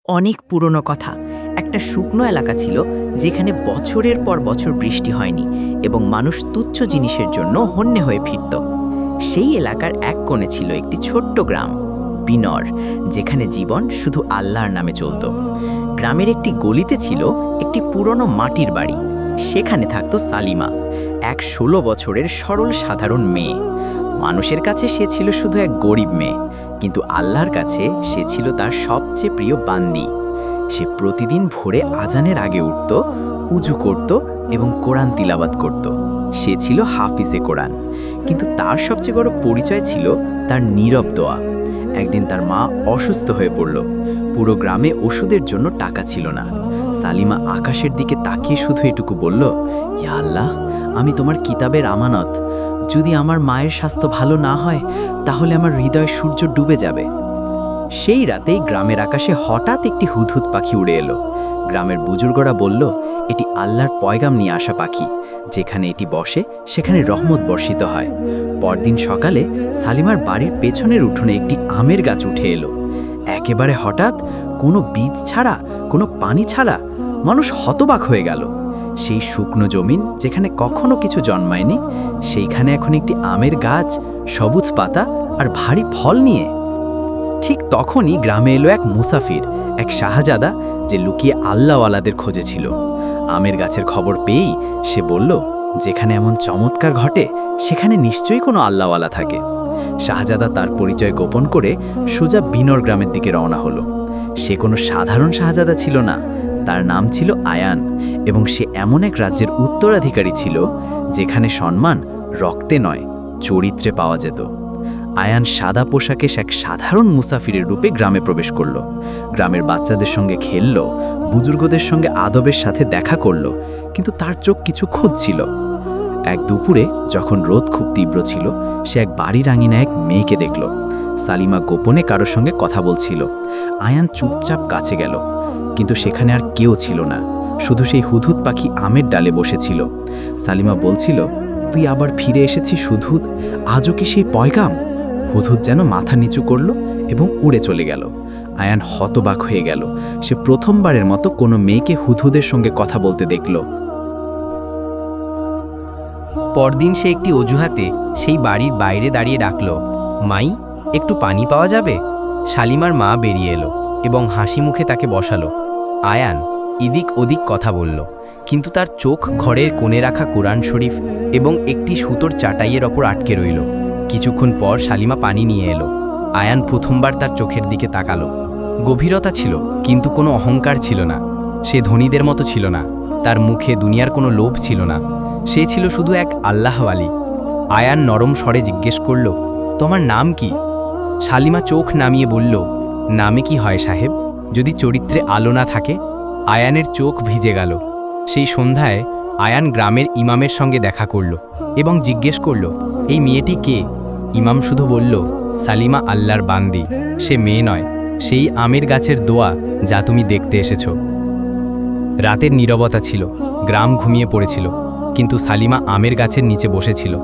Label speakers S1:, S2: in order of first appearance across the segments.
S1: অনেক পুরনো কথা। একটা শুকনো এলাকা ছিল যেখানে বছরের পর বছর বৃষ্টি হয়নি এবং মানুষ তুচ্ছ জিনিসের জন্য হন্যে হয়ে ফিরত। সেই এলাকার এক কোণে ছিল একটি ছোট্ট গ্রাম, বিনর, যেখানে জীবন শুধু আল্লাহর নামে চলত। গ্রামের একটি গলিতে ছিল একটি পুরনো মাটির বাড়ি। সেখানে থাকত সালিমা, এক ১৬ বছরের সরল সাধারণ মেয়ে। মানুষের কাছে সে ছিল শুধু এক গরিব মেয়ে, কিন্তু আল্লাহর কাছে সে ছিল তার সবচেয়ে প্রিয় বান্দি। সে প্রতিদিন ভোরে আজানের আগে উঠত, উজু করত এবং কোরআন তিলাবাত করত। সে ছিল হাফিজে কোরআন, কিন্তু তার সবচেয়ে বড় পরিচয় ছিল তার নীরব দোয়া। একদিন তার মা অসুস্থ হয়ে পড়ল। পুরো গ্রামে ওষুধের জন্য টাকা ছিল না। সালিমা আকাশের দিকে তাকিয়ে শুধু এটুকু বলল, ইয়া আল্লাহ, আমি তোমার কিতাবের আমানত। যদি আমার মায়ের স্বাস্থ্য ভালো না হয় তাহলে আমার হৃদয় সূর্য ডুবে যাবে। সেই রাতেই গ্রামের আকাশে হঠাৎ একটি হুদহুদ পাখি উড়ে এলো। গ্রামের বুজুর্গরা বলল, এটি আল্লাহর পয়গাম নিয়ে আসা পাখি। যেখানে এটি বসে সেখানে রহমত বর্ষিত হয়। পরদিন সকালে সালিমার বাড়ির পেছনের উঠোনে একটি আমের গাছ উঠে এলো। একেবারে হঠাৎ, কোনো বীজ ছাড়া, কোনো পানি ছাড়া। মানুষ হতবাক হয়ে গেল। সেই শুকনো জমিন যেখানে কখনো কিছু জন্মায়নি, সেইখানে এখন একটি আমের গাছ, সবুজ পাতা আর ভারী ফল নিয়ে। ঠিক তখনই গ্রামে এলো এক মুসাফির, এক শাহজাদা, যে লুকিয়ে আল্লাহওয়ালাদের খোঁজে ছিল। আমের গাছের খবর পেয়েই সে বলল, যেখানে এমন চমৎকার ঘটে সেখানে নিশ্চয়ই কোনো আল্লাহওয়ালা থাকে। শাহজাদা তার পরিচয় গোপন করে সোজা বিনর গ্রামের দিকে রওনা হলো। সে কোনো সাধারণ শাহজাদা ছিল না, তার নাম ছিল আয়ান, এবং সে এমন এক রাজ্যের উত্তরাধিকারী ছিল যেখানে সম্মান রক্তে নয়, চরিত্রে পাওয়া যেত। আয়ান সাদা পোশাকে এক সাধারণ মুসাফিরের রূপে গ্রামে প্রবেশ করল। গ্রামের বাচ্চাদের সঙ্গে খেলল, বুজুর্গদের সঙ্গে আদবের সাথে দেখা করল, কিন্তু তার চোখ কিছু খুঁজছিল। এক দুপুরে যখন রোদ খুব তীব্র ছিল, সে এক বাড়ির আঙিনায় এক মেয়েকে দেখল। সালিমা গোপনে কারোর সঙ্গে কথা বলছিল। আয়ান চুপচাপ কাছে গেল, কিন্তু সেখানে আর কেউ ছিল না, শুধু সেই হুদহুদ পাখি আমের ডালে বসেছিল। সালিমা বলছিল, তুই আবার ফিরে এসেছিস হুদহুদ, আজও কি সেই পয়গাম? হুদহুদ যেন মাথা নিচু করল এবং উড়ে চলে গেল। আয়ান হতবাক হয়ে গেল। সে প্রথমবারের মতো কোনো মেয়েকে হুদহুদের সঙ্গে কথা বলতে দেখল।
S2: পরদিন সে একটি অজুহাতে সেই বাড়ির বাইরে দাঁড়িয়ে ডাকল, মাই, একটু পানি পাওয়া যাবে? শালিমার মা বেরিয়ে এলো এবং হাসি মুখে তাকে বসালো। আয়ান এদিক ওদিক কথা বলল, কিন্তু তার চোখ ঘরের কোণে রাখা কোরআন শরীফ এবং একটি সুতোর চাটাইয়ের ওপর আটকে রইল। কিছুক্ষণ পর শালিমা পানি নিয়ে এলো। আয়ান প্রথমবার তার চোখের দিকে তাকালো। গভীরতা ছিল, কিন্তু কোনো অহংকার ছিল না। সে ধনীদের মতো ছিল না, তার মুখে দুনিয়ার কোনো লোভ ছিল না। সে ছিল শুধু এক আল্লাহওয়ালি। আয়ান নরম স্বরে জিজ্ঞেস করল, তোমার নাম কি? শালিমা চোখ নামিয়ে বলল, নামে কি হয় সাহেব, যদি চরিত্রে আলো না থাকে? আয়ানের চোখ ভিজে গেল। সেই সন্ধ্যায় আয়ান গ্রামের ইমামের সঙ্গে দেখা করল এবং জিজ্ঞেস করল, এই মেয়েটি কে? ইমাম শুধু বলল, সালিমা আল্লাহর বান্দি, সে মেয়ে নয়, সেই আমের গাছের দোয়া যা তুমি দেখতে এসেছ। রাতের নীরবতা ছিল, গ্রাম ঘুমিয়ে পড়েছিল, কিন্তু সালিমা আমের গাছের নিচে বসেছিল।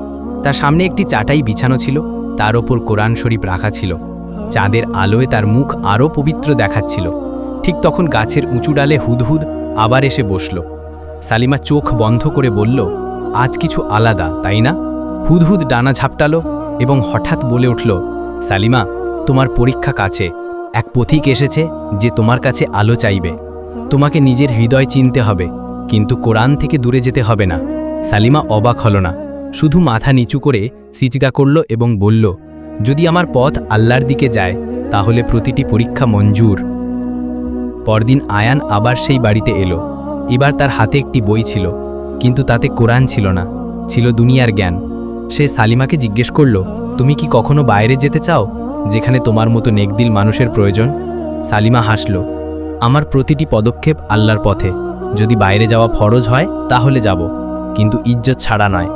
S2: তার সামনে একটি চাটাই বিছানো ছিল, তার ওপর কোরআন শরীফ রাখা ছিল। চাঁদের আলোয় তার মুখ আরও পবিত্র দেখাচ্ছিল। ঠিক তখন গাছের উঁচু ডালে হুদহুদ আবার এসে বসল। সালিমা চোখ বন্ধ করে বলল, আজ কিছু আলাদা, তাই না? হুদহুদ ডানা ঝাপটালো এবং হঠাৎ বলে উঠল, সালিমা, তোমার পরীক্ষা কাছে। এক পথিক এসেছে যে তোমার কাছে আলো চাইবে। তোমাকে নিজের হৃদয় চিনতে হবে, কিন্তু কোরআন থেকে দূরে যেতে হবে না। সালিমা অবাক হল না, শুধু মাথা নিচু করে সিজদা করল এবং বলল, যদি আমার পথ আল্লাহর দিকে যায় তাহলে প্রতিটি পরীক্ষা মঞ্জুর। পরদিন আয়ান আবার সেই বাড়িতে এলো। এবার তার হাতে একটি বই ছিল, কিন্তু তাতে কোরআন ছিল না, ছিল দুনিয়ার জ্ঞান। সে সালিমাকে জিজ্ঞেস করল, তুমি কি কখনো বাইরে যেতে চাও, যেখানে তোমার মতো নেকদিল মানুষের প্রয়োজন? সালিমা হাসল, আমার প্রতিটি পদক্ষেপ আল্লাহর পথে। যদি বাইরে যাওয়া ফরজ হয় তাহলে যাব, কিন্তু ইজ্জত ছাড়া নয়।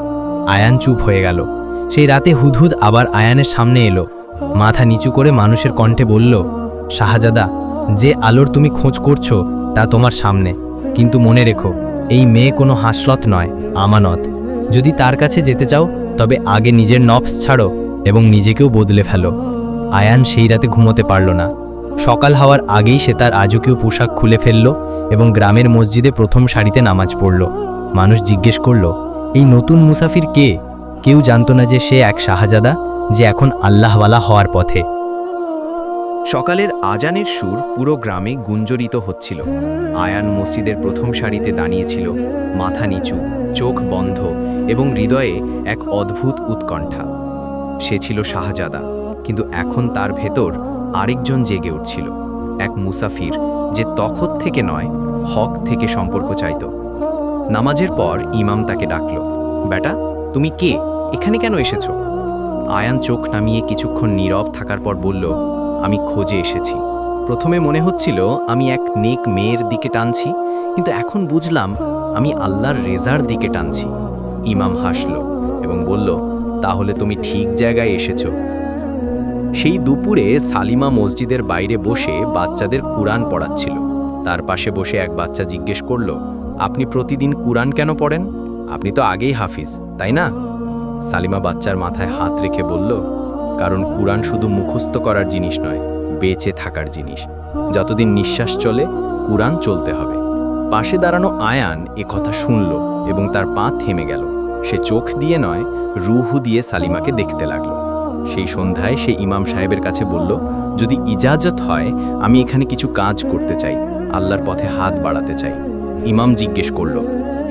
S2: আয়ান চুপ হয়ে গেল। সেই রাতে হুদহুদ আবার আয়ানের সামনে এলো। মাথা নিচু করে মানুষের কণ্ঠে বলল, শাহজাদা, যে আলোর তুমি খোঁজ করছো তা তোমার সামনে, কিন্তু মনে রেখো, এই মেয়ে কোনো হাসলত নয়, আমানত। যদি তার কাছে যেতে চাও তবে আগে নিজের নফস ছাড়ো এবং নিজেকেও বদলে ফেলো। আয়ান সেই রাতে ঘুমোতে পারল না। সকাল হওয়ার আগেই সে তার রাজকীয় পোশাক খুলে ফেলল এবং গ্রামের মসজিদে প্রথম সারিতে নামাজ পড়ল। মানুষ জিজ্ঞেস করল, এই নতুন মুসাফির কে? কেউ জানত না যে সে এক শাহজাদা, যে এখন আল্লাহওয়ালা হওয়ার পথে। সকালের আজানের সুর পুরো গ্রামে গুঞ্জরিত হচ্ছিল। আয়ান মসজিদের প্রথম সারিতে দাঁড়িয়েছিল, মাথা নিচু, চোখ বন্ধ এবং হৃদয়ে এক অদ্ভুত উৎকণ্ঠা। সে ছিল শাহজাদা, কিন্তু এখন তার ভেতর আরেকজন জেগে উঠছিল, এক মুসাফির যে তখত থেকে নয়, হক থেকে সম্পর্ক চাইত। নামাজের পর ইমাম তাকে ডাকল, বেটা, তুমি কে? এখানে কেন এসেছো? আয়ান চোখ নামিয়ে কিছুক্ষণ নীরব থাকার পর বলল, আমি খোঁজে এসেছি। প্রথমে মনে হচ্ছিল আমি এক নেক মেয়ের দিকে টানছি, কিন্তু এখন বুঝলাম আমি আল্লাহর রেজার দিকে টানছি। ইমাম হাসল এবং বলল, তাহলে তুমি ঠিক জায়গায় এসেছো। সেই দুপুরে সালিমা মসজিদের বাইরে বসে বাচ্চাদের কুরআন পড়াচ্ছিল। তার পাশে বসে এক বাচ্চা জিজ্ঞেস করল, আপনি প্রতিদিন কুরআন কেন পড়েন? আপনি তো আগেই হাফিজ, তাই না? সালিমা বাচ্চার মাথায় হাত রেখে বলল, কারণ কুরআন শুধু মুখস্থ করার জিনিস নয়, বেঁচে থাকার জিনিস। যতদিন নিঃশ্বাস চলে, কুরআন চলতে হবে। পাশে দাঁড়ানো আয়ান এ কথা শুনল এবং তার পা থেমে গেল। সে চোখ দিয়ে নয়, রুহু দিয়ে সালিমাকে দেখতে লাগল। সেই সন্ধ্যায় সে ইমাম সাহেবের কাছে বলল, যদি ইজাজত হয়, আমি এখানে কিছু কাজ করতে চাই, আল্লাহর পথে হাত বাড়াতে চাই। ইমাম জিজ্ঞেস করল,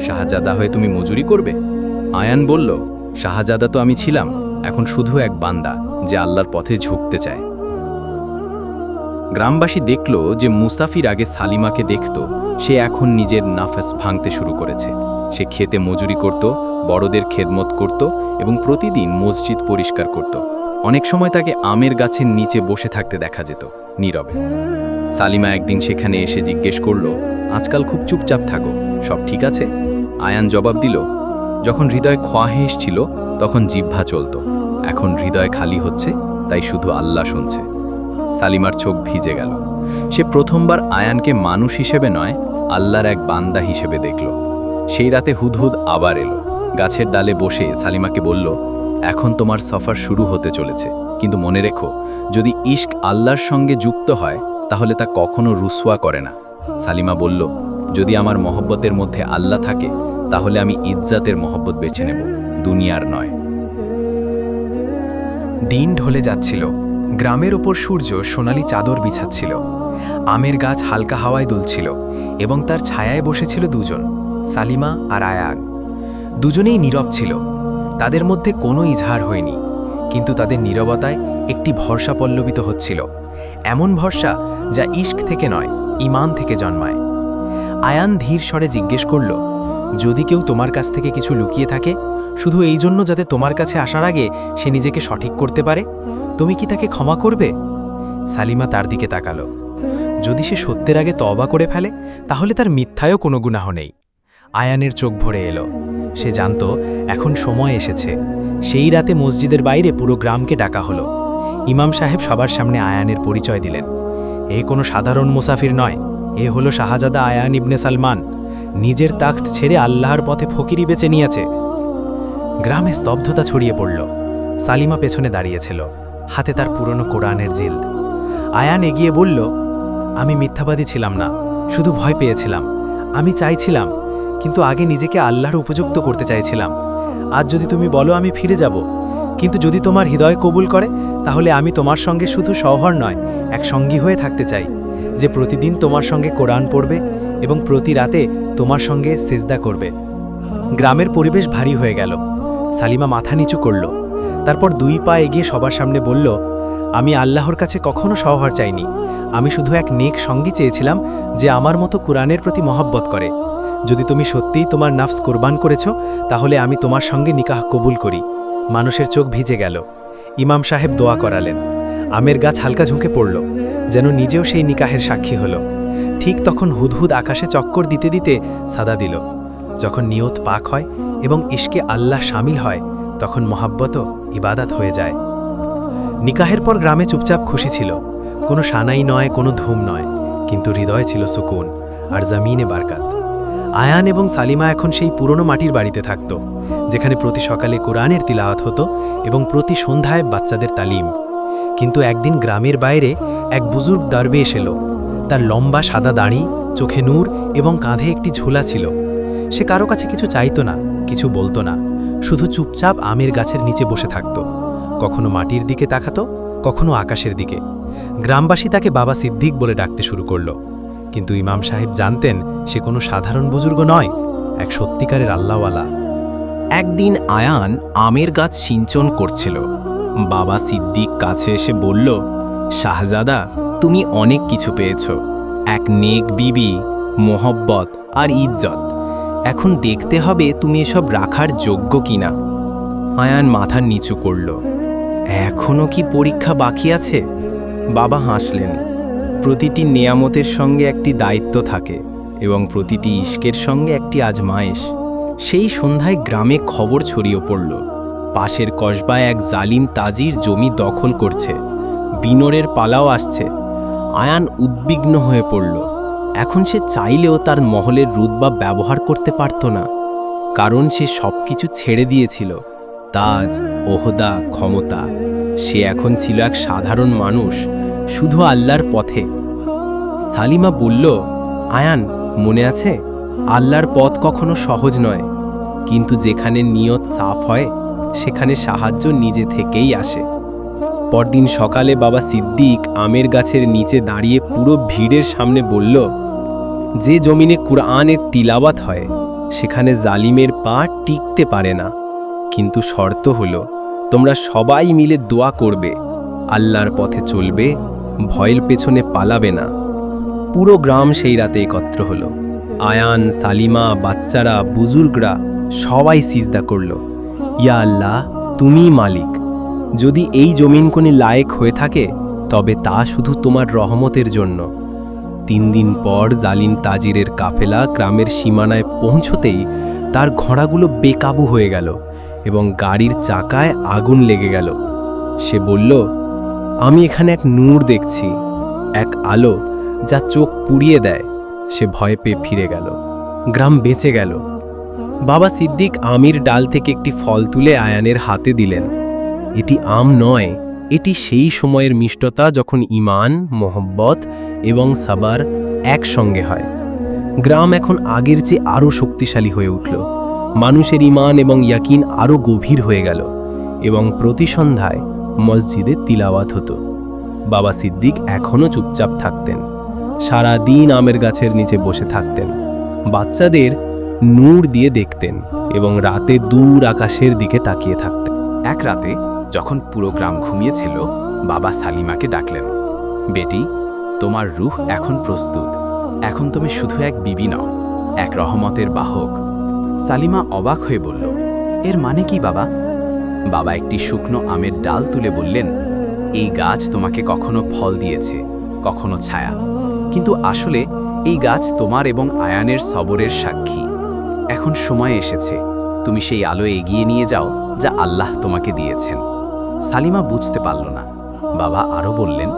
S2: শাহজাদা হয়ে তুমি মজুরি করবে? আয়ান বলল, শাহজাদা তো আমি ছিলাম, এখন শুধু এক বান্দা যে আল্লাহর পথে ঝুঁকতে চায়। গ্রামবাসী দেখল যে মুসাফির আগে সালিমাকে দেখত, সে এখন নিজের নাফস ভাঙতে শুরু করেছে। সে খেতে মজুরি করত, বড়দের খেদমত করত এবং প্রতিদিন মসজিদ পরিষ্কার করত। অনেক সময় তাকে আমের গাছের নিচে বসে থাকতে দেখা যেত, নীরবে। সালিমা একদিন সেখানে এসে জিজ্ঞেস করল, আজকাল খুব চুপচাপ থাকো, সব ঠিক আছে? আয়ান জবাব দিল, যখন হৃদয় খোয়াহেস ছিল তখন জিহ্বা চলত, এখন হৃদয় খালি হচ্ছে, তাই শুধু আল্লাহ শুনছে। সালিমার চোখ ভিজে গেল। সে প্রথমবার আয়ানকে মানুষ হিসেবে নয়, আল্লাহর এক বান্দা হিসেবে দেখল। সেই রাতে হুদহুদ আবার এলো। গাছের ডালে বসে সালিমাকে বলল, এখন তোমার সফর শুরু হতে চলেছে, কিন্তু মনে রেখো, যদি ইশক আল্লাহর সঙ্গে যুক্ত হয় তাহলে তা কখনো রুসওয়া করে না। সালিমা বলল, যদি আমার মহব্বতের মধ্যে আল্লাহ থাকে তাহলে আমি ইজ্জাতের মহব্বত বেছে নেব, দুনিয়ার নয়।
S3: দিন ঢলে যাচ্ছিল। গ্রামের ওপর সূর্য সোনালি চাদর বিছাচ্ছিল। আমের গাছ হালকা হাওয়ায় দুলছিল এবং তার ছায়ায় বসেছিল দুজন, সালিমা আর আয়ান। দুজনেই নীরব ছিল। তাদের মধ্যে কোনো ইজহার হয়নি, কিন্তু তাদের নীরবতায় একটি ভরসা পল্লবিত হচ্ছিল, এমন ভরসা যা ইশক থেকে নয়, ঈমান থেকে জন্মায়। আয়ান ধীর স্বরে জিজ্ঞেস করল, যদি কেউ তোমার কাছ থেকে কিছু লুকিয়ে থাকে, শুধু এই জন্য যাতে তোমার কাছে আসার আগে সে নিজেকে সঠিক করতে পারে, তুমি কি তাকে ক্ষমা করবে? সালিমা তার দিকে তাকালো। যদি সে সত্যের আগে তওবা করে ফেলে তাহলে তার মিথ্যায়ও কোনো গুনাহ নেই। আয়ানের চোখ ভরে এলো। সে জানত এখন সময় এসেছে। সেই রাতে মসজিদের বাইরে পুরো গ্রামকে ডাকা হলো। ইমাম সাহেব সবার সামনে আয়ানের পরিচয় দিলেন। এ কোনো সাধারণ মুসাফির নয়, এ হলো শাহজাদা আয়ান ইবনে সালমান। নিজের তাখত ছেড়ে আল্লাহর পথে ফকিরি বেছে নিয়েছে। গ্রামে স্তব্ধতা ছড়িয়ে পড়ল। সালিমা পেছনে দাঁড়িয়েছিল, হাতে তার পুরনো কোরআনের জিলদ। আয়ান এগিয়ে বলল, আমি মিথ্যাবাদী ছিলাম না, শুধু ভয় পেয়েছিলাম। আমি চাইছিলাম, কিন্তু আগে নিজেকে আল্লাহর উপযুক্ত করতে চাইছিলাম। আজ যদি তুমি বলো আমি ফিরে যাব, কিন্তু যদি তোমার হৃদয় কবুল করে তাহলে আমি তোমার সঙ্গে শুধু শহর নয়, এক সঙ্গী হয়ে থাকতে চাই, যে প্রতিদিন তোমার সঙ্গে কোরআন পড়বে এবং প্রতি রাতে তোমার সঙ্গে সিজদা করবে। গ্রামের পরিবেশ ভারী হয়ে গেল। সালিমা মাথা নিচু করল, তারপর 2 পা এগিয়ে সবার সামনে বলল, আমি আল্লাহর কাছে কখনো শহর চাইনি। আমি শুধু এক নেক সঙ্গী চেয়েছিলাম যে আমার মতো কোরআনের প্রতি মহব্বত করে। যদি তুমি সত্যিই তোমার নাফস কোরবান করেছ তাহলে আমি তোমার সঙ্গে নিকাহ কবুল করি। মানুষের চোখ ভিজে গেল। ইমাম সাহেব দোয়া করালেন। আমের গাছ হালকা ঝুঁকে পড়ল, যেন নিজেও সেই নিকাহের সাক্ষী হল। ঠিক তখন হুদহুদ আকাশে চক্কর দিতে দিতে সাদা দিল। যখন নিয়ত পাক হয় এবং ইশকে আল্লাহ শামিল হয়, তখন মহাব্বতও ইবাদত হয়ে যায়। নিকাহের পর গ্রামে চুপচাপ খুশি ছিল। কোনো সানাই নয়, কোনো ধুম নয়, কিন্তু হৃদয় ছিল সুকুন আর জমিনে বারকাত। আয়ান এবং সালিমা এখন সেই পুরনো মাটির বাড়িতে থাকত, যেখানে প্রতি সকালে কোরআনের তিলাওয়াত হতো এবং প্রতি সন্ধ্যায় বাচ্চাদের তালিম। কিন্তু একদিন গ্রামের বাইরে এক বুজুর্গ দরবেশ এলো। তার লম্বা সাদা দাড়ি, চোখে নূর এবং কাঁধে একটি ঝোলা ছিল। সে কারো কাছে কিছু চাইতো না, কিছু বলতো না, শুধু চুপচাপ আমের গাছের নিচে বসে থাকত। কখনো মাটির দিকে তাকাতো, কখনো আকাশের দিকে। গ্রামবাসী তাকে বাবা সিদ্দিক বলে ডাকতে শুরু করল। কিন্তু ইমাম সাহেব জানতেন সে কোনো সাধারণ বুজুর্গ নয়, এক সত্যিকারের আল্লাহওয়ালা।
S4: একদিন আয়ান আমের গাছ সিঞ্চন করছিল। বাবা সিদ্দিক কাছে এসে বলল, শাহজাদা, তুমি অনেক কিছু পেয়েছ, এক নেক বিবি, মোহব্বত আর ইজ্জত। এখন দেখতে হবে তুমি এসব রাখার যোগ্য কিনা। আয়ান মাথা নিচু করল। এখনো কি পরীক্ষা বাকি আছে? বাবা হাসলেন। প্রতিটি নেয়ামতের সঙ্গে একটি দায়িত্ব থাকে এবং প্রতিটি ইশকের সঙ্গে একটি আজমায়েশ। সেই সন্ধ্যায় গ্রামে খবর ছড়িয়ে পড়ল, পাশের কসবায় এক জালিম তাজির জমি দখল করছে, বিনরের পালাও আসছে। আয়ান উদ্বিগ্ন হয়ে পড়ল। এখন সে চাইলেও তার মহলের রুতবা ব্যবহার করতে পারত না, কারণ সে সবকিছু ছেড়ে দিয়েছিল, তাজ, ওহদা, ক্ষমতা। সে এখন ছিল এক সাধারণ মানুষ, শুধু আল্লাহর পথে। সালিমা বলল, আয়ান, মনে আছে, আল্লাহর পথ কখনো সহজ নয়, কিন্তু যেখানে নিয়ত সাফ হয় সেখানে সাহায্য নিজে থেকেই আসে। পরদিন সকালে বাবা সিদ্দিক আমের গাছের নিচে দাঁড়িয়ে পুরো ভিড়ের সামনে বলল, যে জমিনে কুরআনের তিলাওয়াত হয় সেখানে জালিমের পা টিকতে পারে না, কিন্তু শর্ত হলো তোমরা সবাই মিলে দোয়া করবে, আল্লাহর পথে চলবে, ভয়ের পেছনে পালাবে না। পুরো গ্রাম সেই রাতে একত্র হলো। আয়ান, সালিমা, বাচ্চারা, বুজুর্গরা সবাই সিজদা করল। ইয়া আল্লাহ, তুমিই মালিক। যদি এই জমিন কোনি লায়েক হয়ে থাকে তবে তা শুধু তোমার রহমতের জন্য। 3 দিন পর জালিম তাজিরের কাফেলা গ্রামের সীমানায় পৌঁছতেই তার ঘোড়াগুলো বেকাবু হয়ে গেল এবং গাড়ির চাকায় আগুন লেগে গেল। সে বলল, আমি এখানে এক নূর দেখছি, এক আলো যা চোখ পুড়িয়ে দেয়। সে ভয় পেয়ে ফিরে গেল। গ্রাম বেঁচে গেল। বাবা সিদ্দিক আমির ডাল থেকে একটি ফল তুলে আয়ানের হাতে দিলেন। এটি আম নয়, এটি সেই সময়ের মিষ্টতা যখন ঈমান, মোহব্বত এবং সাবার একসঙ্গে হয়। গ্রাম এখন আগের চেয়ে আরও শক্তিশালী হয়ে উঠল। মানুষের ঈমান এবং ইয়াকিন আরও গভীর হয়ে গেল এবং প্রতি সন্ধ্যায় মসজিদে তিলাওয়াত হতো। বাবা সিদ্দিক এখনও চুপচাপ থাকতেন, সারা দিন আমের গাছের নিচে বসে থাকতেন, বাচ্চাদের নূর দিয়ে দেখতেন এবং রাতে দূর আকাশের দিকে তাকিয়ে থাকতেন।
S5: এক রাতে যখন পুরো গ্রাম ঘুমিয়েছিল, বাবা সালিমাকে ডাকলেন, বেটি, তোমার রূহ এখন প্রস্তুত। এখন তুমি শুধু এক বিবি নও, এক রহমতের বাহক। সালিমা অবাক হয়ে বলল, এর মানে কি বাবা? বাবা একটি শুকনো আমের ডাল তুলে বললেন, এই গাছ তোমাকে কখনো ফল দিয়েছে, কখনো ছায়া, কিন্তু আসলে এই গাছ তোমার এবং আয়ানের সবরের সাক্ষী। এখন সময় এসেছে তুমি সেই আলো এগিয়ে নিয়ে যাও যা আল্লাহ তোমাকে দিয়েছেন। সালিমা বুঝতে পারল না। বাবা আরও বললেন,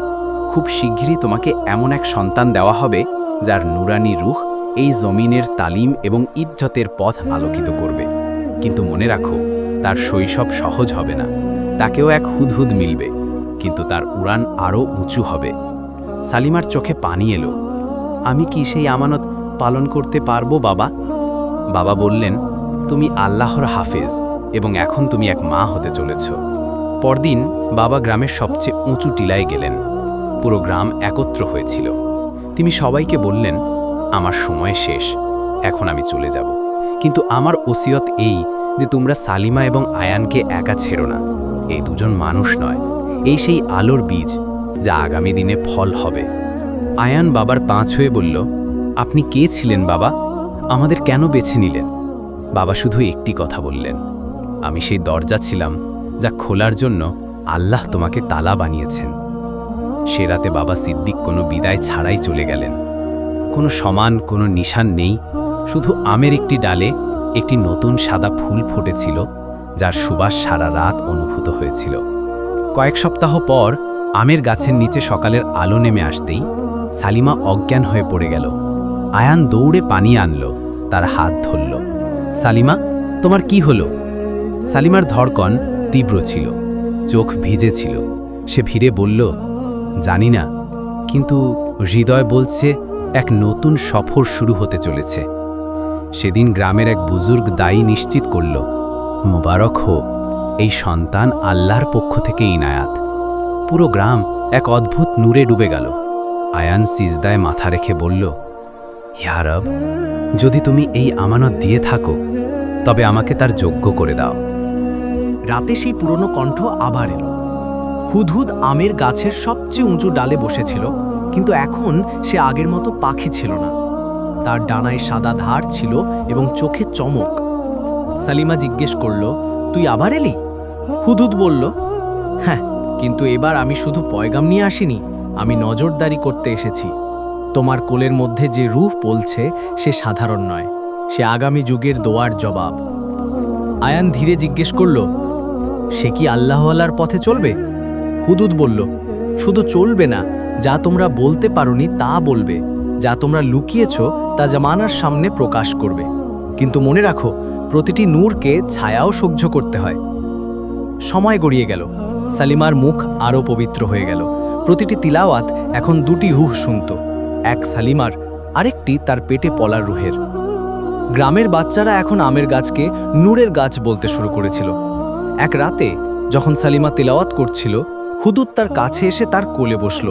S5: খুব শিগগিরই তোমাকে এমন এক সন্তান দেওয়া হবে যার নুরানি রূহ এই জমিনের তালিম এবং ইজ্জতের পথ আলোকিত করবে। কিন্তু মনে রাখো, তার শৈশব সহজ হবে না, তাকেও এক হুদহুদ মিলবে, কিন্তু তার উড়ান আরও উঁচু হবে। সালিমার চোখে পানি এলো। আমি কি সেই আমানত পালন করতে পারবো বাবা? বাবা বললেন, তুমি আল্লাহর হাফেজ এবং এখন তুমি এক মা হতে চলেছ। পরদিন বাবা গ্রামের সবচেয়ে উঁচু টিলায় গেলেন। পুরো গ্রাম একত্র হয়েছিল। তিনি সবাইকে বললেন, আমার সময় শেষ, এখন আমি চলে যাব, কিন্তু আমার ওসিয়ত এই যে তোমরা সালিমা এবং আয়ানকে একা ছেড়ো না। এই দুজন মানুষ নয়, এই সেই আলোর বীজ যা আগামী দিনে ফল হবে। আয়ান বাবার পা ছুঁয়ে বলল, আপনি কে ছিলেন বাবা? আমাদের কেন বেছে নিলেন? বাবা শুধু একটি কথা বললেন, আমি সেই দরজা ছিলাম যা খোলার জন্য আল্লাহ তোমাকে তালা বানিয়েছেন। সে রাতে বাবা সিদ্দিক কোনো বিদায় ছাড়াই চলে গেলেন। কোনো সমান, কোনো নিশান নেই, শুধু আমের একটি ডালে একটি নতুন সাদা ফুল ফুটেছিল যার সুবাস সারা রাত অনুভূত হয়েছিল। কয়েক সপ্তাহ পর আমের গাছের নিচে সকালের আলো নেমে আসতেই সালিমা অজ্ঞান হয়ে পড়ে গেল। আয়ান দৌড়ে পানি আনলো, তার হাত ধরল। সালিমা, তোমার কি হলো? সালিমার ধড়কন তীব্র ছিল, চোখ ভিজে ছিল। সে ভিড়ে বলল, জানি না, কিন্তু হৃদয় বলছে এক নতুন সফর শুরু হতে চলেছে। সেদিন গ্রামের এক বুজুর্গ দায়ী নিশ্চিত করল, মুবারক হোক, এই সন্তান আল্লাহর পক্ষ থেকে ইনায়াত। পুরো গ্রাম এক অদ্ভুত নূরে ডুবে গেল। আয়ান সিজদায় মাথা রেখে বলল, ইয়া রব, যদি তুমি এই আমানত দিয়ে থাকো তবে আমাকে তার যোগ্য করে দাও।
S6: রাতে সেই পুরনো কণ্ঠ আবার এলো। হুদহুদ আমের গাছের সবচেয়ে উঁচু ডালে বসেছিল, কিন্তু এখন সে আগের মতো পাখি ছিল না। তার ডানায় সাদা ধার ছিল এবং চোখে চমক। সালিমা জিজ্ঞেস করল, তুই আবার এলি? হুদহুদ বলল, হ্যাঁ, কিন্তু এবার আমি শুধু পয়গাম নিয়ে আসিনি, আমি নজরদারি করতে এসেছি। তোমার কোলের মধ্যে যে রূহ পলছে সে সাধারণ নয়, সে আগামী যুগের দোয়ার জবাব। আয়ান ধীরে জিজ্ঞেস করল, সে কি আল্লাহওয়ালার পথে চলবে? হুদুদ বলল, শুধু চলবে না, যা তোমরা বলতে পারোনি তা বলবে, যা তোমরা লুকিয়েছ তা জামানার সামনে প্রকাশ করবে। কিন্তু মনে রাখো, প্রতিটি নূরকে ছায়াও সহ্য করতে হয়। সময় গড়িয়ে গেল। সালিমার মুখ আরও পবিত্র হয়ে গেল। প্রতিটি তিলাওয়াত এখন দুটি রূহ শুনত, এক সালিমার, আরেকটি তার পেটে পলা রুহের। গ্রামের বাচ্চারা এখন আমের গাছকে নূরের গাছ বলতে শুরু করেছিল। এক রাতে যখন সালিমা তিলাওয়াত করছিল, হুদুদ তার কাছে এসে তার কোলে বসল।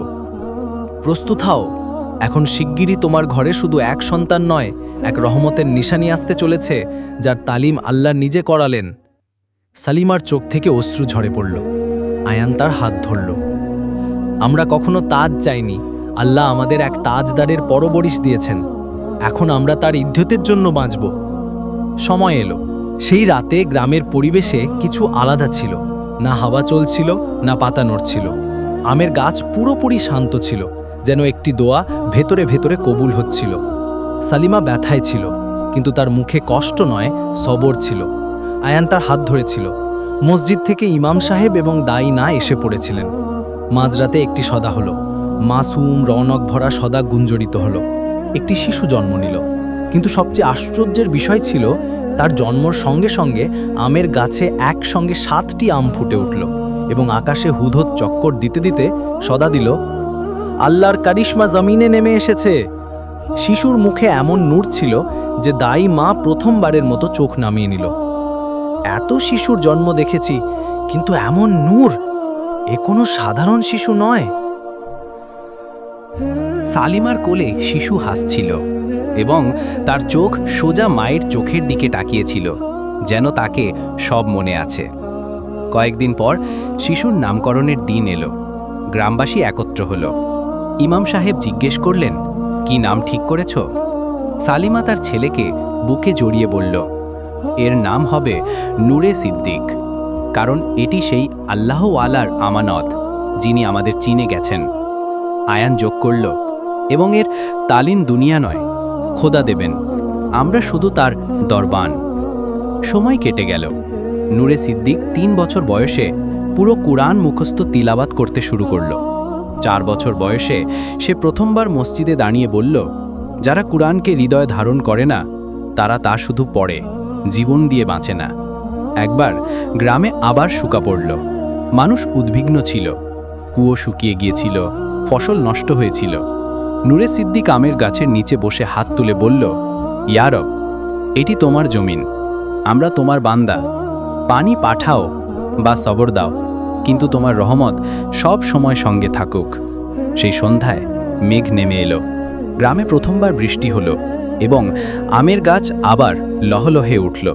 S6: প্রস্তুত হও, এখন শিগগিরই তোমার ঘরে শুধু এক সন্তান নয়, এক রহমতের নিশানি আসতে চলেছে, যার তালিম আল্লাহ নিজে করালেন। সালিমার চোখ থেকে অশ্রু ঝরে পড়ল। আয়ান তার হাত ধরল। আমরা কখনো তাজ চাইনি, আল্লাহ আমাদের এক তাজদারের পরবরিশ দিয়েছেন। এখন আমরা তার ইজ্জতের জন্য বাঁচব। সময় এলো। সেই রাতে গ্রামের পরিবেশে কিছু আলাদা ছিল। না হাওয়া চলছিল, না পাতা নড়ছিল। আমের গাছ পুরোপুরি শান্ত ছিল, যেন একটি দোয়া ভেতরে ভেতরে কবুল হচ্ছিল। সালিমা ব্যথায় ছিল, কিন্তু তার মুখে কষ্ট নয়, সবর ছিল। আয়ান তার হাত ধরেছিল। মসজিদ থেকে ইমাম সাহেব এবং দায়ী না এসে পড়েছিলেন। মাঝরাতে একটি সদা হলো। মাসুম রৌনক ভরা সদা গুঞ্জরিত হলো। একটি শিশু জন্ম নিল। কিন্তু সবচেয়ে আশ্চর্যের বিষয় ছিল, তার জন্মর সঙ্গে সঙ্গে আমের গাছে একসঙ্গে 7টি আম ফুটে উঠল এবং আকাশে হুদহুদ চক্কর দিতে দিতে সদা দিল, আল্লাহর কারিশমা জমিনে নেমে এসেছে। শিশুর মুখে এমন নূর ছিল যে দায়ী মা প্রথমবারের মতো চোখ নামিয়ে নিল। এত শিশুর জন্ম দেখেছি, কিন্তু এমন নূর, এ কোনো সাধারণ শিশু নয়।
S5: সালিমার কোলে শিশু হাসছিল এবং তার চোখ সোজা মায়ের চোখের দিকে তাকিয়েছিল, যেন তাকে সব মনে আছে। কয়েকদিন পর শিশুর নামকরণের দিন এলো। গ্রামবাসী একত্র হলো। ইমাম সাহেব জিজ্ঞেস করলেন, কি নাম ঠিক করেছ? সালিমা তার ছেলেকে বুকে জড়িয়ে বলল, এর নাম হবে নূরে সিদ্দিক, কারণ এটি সেই আল্লাহওয়ালার আমানত, যিনি আমাদের চিনে গেছেন। আয়ান যোগ করল, এবং এর তালিন দুনিয়া নয়, খোদা দেবেন, আমরা শুধু তার দরবান। সময় কেটে গেল। নূরে সিদ্দিক 3 বছর বয়সে পুরো কুরআন মুখস্থ তিলাওয়াত করতে শুরু করল। 4 বছর বয়সে সে প্রথমবার মসজিদে দাঁড়িয়ে বলল, যারা কুরআনকে হৃদয়ে ধারণ করে না, তারা তা শুধু পড়ে, জীবন দিয়ে বাঁচে না। একবার গ্রামে আবার শুকা পড়ল। মানুষ উদ্বিগ্ন ছিল। কুয়ো শুকিয়ে গিয়েছিল, ফসল নষ্ট হয়েছিল। নূরে সিদ্দিক আমের গাছের নিচে বসে হাত তুলে বলল, ইয়া রব, এটি তোমার জমিন, আমরা তোমার বান্দা। পানি পাঠাও বা সবর দাও, কিন্তু তোমার রহমত সব সময় সঙ্গে থাকুক। সেই সন্ধ্যায় মেঘ নেমে এলো। গ্রামে প্রথমবার বৃষ্টি হলো এবং আমের গাছ আবার লহলহে উঠল।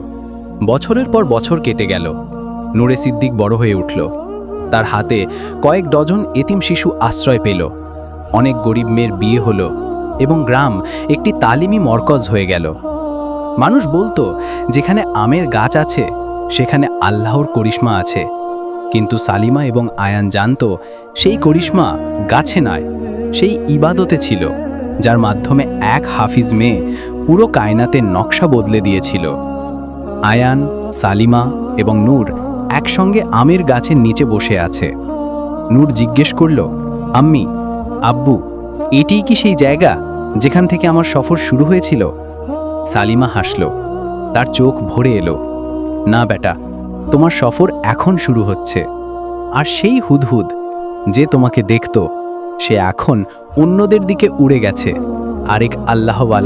S5: বছরের পর বছর কেটে গেল। নূরে সিদ্দিক বড় হয়ে উঠল। তার হাতে কয়েক ডজন এতিম শিশু আশ্রয় পেল। অনেক গরিব মেয়ের বিয়ে হলো এবং গ্রাম একটি তালিমি মরকজ হয়ে গেল। মানুষ বলতো, যেখানে আমের গাছ আছে সেখানে আল্লাহর করিশ্মা আছে। কিন্তু সালিমা এবং আয়ান জানতো, সেই করিশ্মা গাছে নয়, সেই ইবাদতে ছিল, যার মাধ্যমে এক হাফিজ মেয়ে পুরো কায়নাতের নকশা বদলে দিয়েছিল। আয়ান, সালিমা এবং নূর একসঙ্গে আমের গাছের নিচে বসে আছে। নূর জিজ্ঞেস করল, আম্মি, আব্বু, এটিই কি সেই জায়গা যেখান থেকে আমার সফর শুরু হয়েছিল? সালিমা হাসল। তার চোখ ভরে এলো। না বেটা, তোমার সফর এখন শুরু হচ্ছে। আর সেই হুদহুদ যে তোমাকে দেখত,
S6: সে এখন অন্যদের দিকে উড়ে গেছে। আরেক আল্লাহওয়ালা